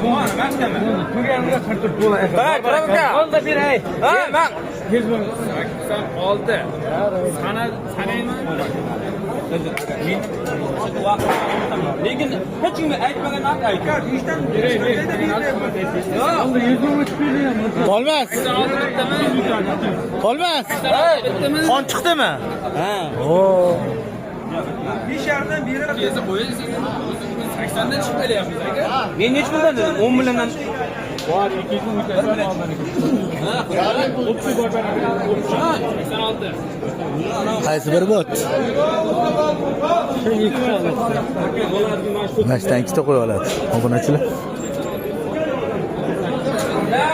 Tugamga qirtib bo'ladi. Onda beray. Ha, men 86. Sanaymi? Lekin hech kimga aytmagan aytgan. Ishdan Olmas. Olmas. Qon chiqdimi? Ha. Oo. 5 yardan beri kezi qo'yasiz. 80 dan chiqib kelyapmiz aka. Men nech puldan dedim? 10 milliondan. Bor 200 ming oldin. Ha, 30 bor beraman. 86. Qaysi bir bot? Mashtan ikkita qo'ya oladi. Obunachilar. Ha,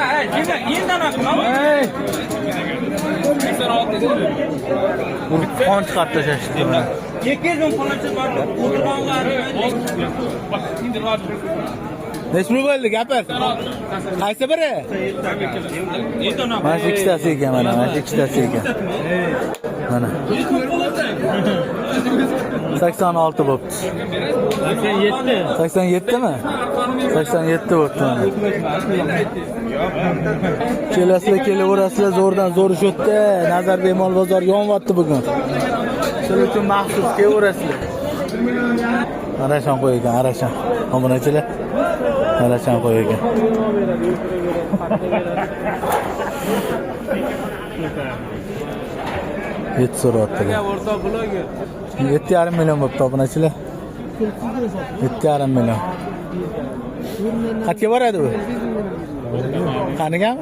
yendan aqlama. 86 dedi. Bu qon chiqarib tashlashdi. 200 ming pulchi bor. O'tirganlari. Necha pul bo'ldi, gapir. Qaysi biri? Mana shu ikkitasi ekan, mana shu ikkitasi ekan. Mana. 86 bo'pti. 87 mi? 87 bo'pti mana. Kelasizlar, kelaverasizlar, zo'rdan zo'r o'tdi. Nazarbek mol bozor yonyapti bugun. Shuning uchun maxsus kelaverasizlar. Arashan qo'ygan, arashan. Obunachilar. Arashan qo'ygan. Yet so'rayaptilar. 7,5 million bo'pti obunachilar. 7,5 million. Qatga boradi u? Qanigami?